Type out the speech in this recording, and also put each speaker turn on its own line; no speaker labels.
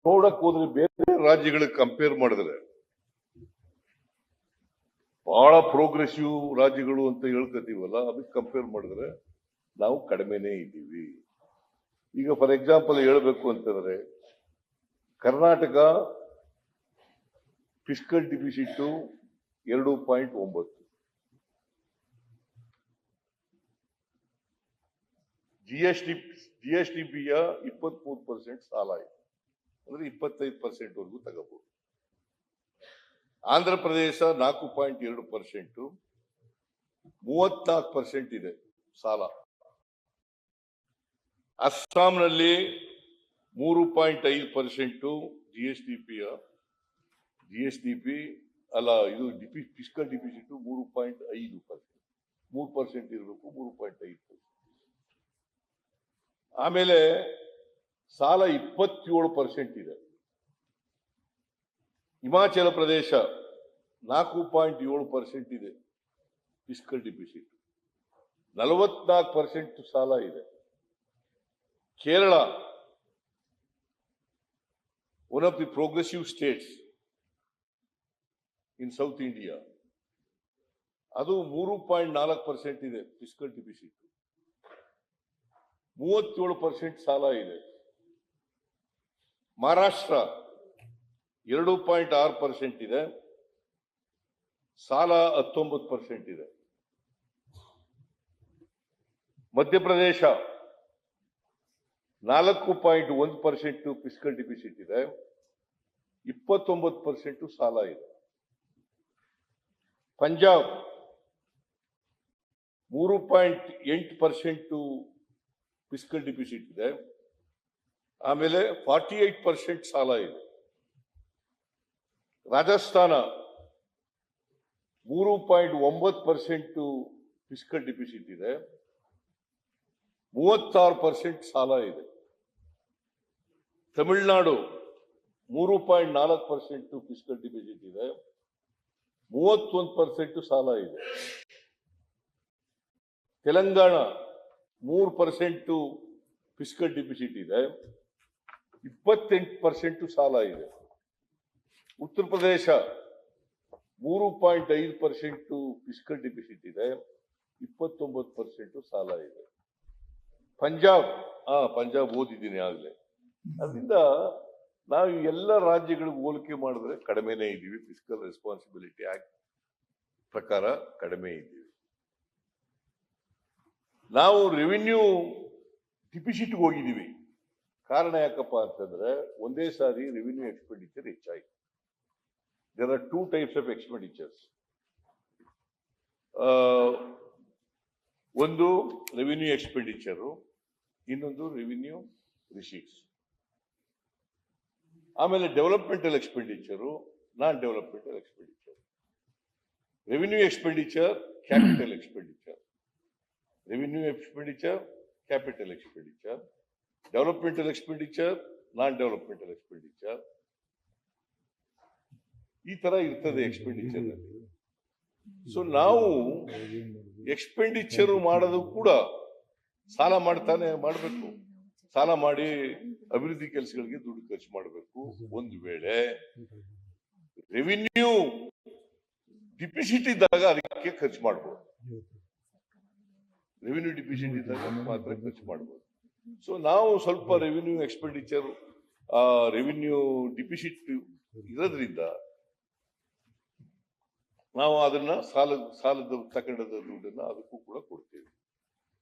ನೋಡಕ್ ಹೋದ್ರೆ ಬೇರೆ ರಾಜ್ಯಗಳಿಗೆ ಕಂಪೇರ್ ಮಾಡಿದ್ರೆ ಬಹಳ ಪ್ರೋಗ್ರೆಸಿವ್ ರಾಜ್ಯಗಳು ಅಂತ ಹೇಳ್ಕೊತೀವಲ್ಲ, ಅದಕ್ಕೆ ಕಂಪೇರ್ ಮಾಡಿದ್ರೆ ನಾವು ಕಡಿಮೆನೇ ಇದ್ದೀವಿ. ಈಗ ಫಾರ್ ಎಕ್ಸಾಂಪಲ್ ಹೇಳ್ಬೇಕು ಅಂತಂದ್ರೆ ಕರ್ನಾಟಕ ಫಿಸ್ಕಲ್ ಡಿಫಿಸಿಟ್ 2.9, ಜಿಎಸ್ಟಿಪಿಯ 23% ಸಾಲ ಇದೆ, ಅಂದ್ರೆ 25% ವರೆಗೂ ತಗೋಬಹುದು. ಆಂಧ್ರ ಪ್ರದೇಶ 4.2%, 34% ಇದೆ ಸಾಲ. ಅಸ್ಸಾಂನಲ್ಲಿ 3.5% ಜಿಎಸ್ಟಿಪಿ ಅಲ್ಲ, ಇದು ಫಿಸ್ಕಲ್ ಡಿಫಿಸಿಟ್ 3.5%, 3% ಇರಬೇಕು, 3.5%. ಆಮೇಲೆ ಸಾಲ 27% ಇದೆ. ಹಿಮಾಚಲ ಪ್ರದೇಶ 4.7% ಇದೆ ಫಿಸ್ಕಲ್ ಡಿಫಿಸಿಟ್, 44% ಸಾಲ ಇದೆ. Kerala, one of the progressive States in south India, ಅದು 3.4% ಇದೆ ಫಿಸ್ಕಲ್ ಡಿಫಿಸಿಟ್, 37% ಸಾಲ ಇದೆ. ಮಹಾರಾಷ್ಟ್ರ 2.6% ಇದೆ, ಸಾಲ 19% ಇದೆ. ಮಧ್ಯಪ್ರದೇಶ 4.1% ಫಿಸ್ಕಲ್ ಡಿಫಿಸಿಟ್ ಇದೆ, 29% ಸಾಲ ಇದೆ. ಪಂಜಾಬ್ 3.8% ಫಿಸ್ಕಲ್ ಡಿಫಿಸಿಟ್ ಇದೆ, ಆಮೇಲೆ 48% ಸಾಲ ಇದೆ. ರಾಜಸ್ಥಾನ 3.9% ಫಿಸ್ಕಲ್ ಡಿಫಿಸಿಟ್ ಇದೆ, 36% ಸಾಲ ಇದೆ. ತಮಿಳುನಾಡು 3.4% ಫಿಸ್ಕಲ್ ಡಿಫಿಸಿಟ್ ಇದೆ, 31% ಸಾಲ ಇದೆ. ತೆಲಂಗಾಣ 3% ಫಿಸ್ಕಲ್ ಡಿಫಿಸಿಟ್ ಇದೆ, 28% ಸಾಲ ಇದೆ. ಉತ್ತರ ಪ್ರದೇಶ 3.5% ಫಿಸ್ಕಲ್ ಡಿಫಿಸಿಟ್ ಇದೆ, 29% ಸಾಲ ಇದೆ. ಪಂಜಾಬ್ ಓದಿದ್ದೀನಿ ಆಗ್ಲೇ. ಅದರಿಂದ ನಾವು ಎಲ್ಲ ರಾಜ್ಯಗಳಿಗೆ ಹೋಲಿಕೆ ಮಾಡಿದ್ರೆ ಕಡಿಮೆನೇ ಇದ್ದೀವಿ. ಫಿಸ್ಕಲ್ ರೆಸ್ಪಾನ್ಸಿಬಿಲಿಟಿ ಆಕ್ಟ್ ಪ್ರಕಾರ ಕಡಿಮೆ ಇದ್ದೀವಿ. ನಾವು ರೆವಿನ್ಯೂ ಡಿಫಿಸಿಟ್ ಹೋಗಿದ್ದೀವಿ. ಕಾರಣ ಯಾಕಪ್ಪ ಅಂತಂದ್ರೆ ಒಂದೇ ಸಾರಿ ರೆವಿನ್ಯೂ ಎಕ್ಸ್ಪೆಂಡಿಚರ್ ಹೆಚ್ಚಾಯಿತು. There are 2 types of expenditures. ಒಂದು ರೆವಿನ್ಯೂ ಎಕ್ಸ್ಪೆಂಡಿಚರ್, ಇನ್ನೊಂದು ರೆವಿನ್ಯೂ ರಿಸೀಟ್ಸ್. ಆಮೇಲೆ developmental expenditure, non developmental expenditure. Revenue expenditure, capital expenditure. Revenue expenditure, capital expenditure. Developmental expenditure, non developmental expenditure. ಈ ತರ ಇರ್ತದೆ ಎಕ್ಸ್ಪೆಂಡಿಚರ್ ಅಲ್ಲಿ. ಸೊ ನಾವು expenditure ಮಾಡೋದು ಕೂಡ ಸಾಲ ಮಾಡಬೇಕು. ಸಾಲ ಮಾಡಿ ಅಭಿವೃದ್ಧಿ ಕೆಲಸಗಳಿಗೆ ದುಡ್ಡು ಖರ್ಚು ಮಾಡಬೇಕು. ಒಂದು ವೇಳೆ ರೆವಿನ್ಯೂ ಡಿಫಿಸಿಟ್ ಇದ್ದಾಗ ಅದಕ್ಕೆ ಖರ್ಚು ಮಾಡಬಹುದು. ರೆವಿನ್ಯೂ ಡಿಫಿಸಿಟ್ ಇದ್ದಾಗ ಮಾತ್ರ ಖರ್ಚು ಮಾಡಬಹುದು. ಸೊ ನಾವು ಸ್ವಲ್ಪ ರೆವಿನ್ಯೂ ಎಕ್ಸ್ಪೆಂಡಿಚರ್, ರೆವಿನ್ಯೂ ಡಿಫಿಸಿಟ್ ಇರೋದ್ರಿಂದ ನಾವು ಅದನ್ನ ಸಾಲದ ತಗೊಂಡದ ದುಡ್ಡನ್ನ ಅದಕ್ಕೂ ಕೂಡ ಕೊಡ್ತೀವಿ.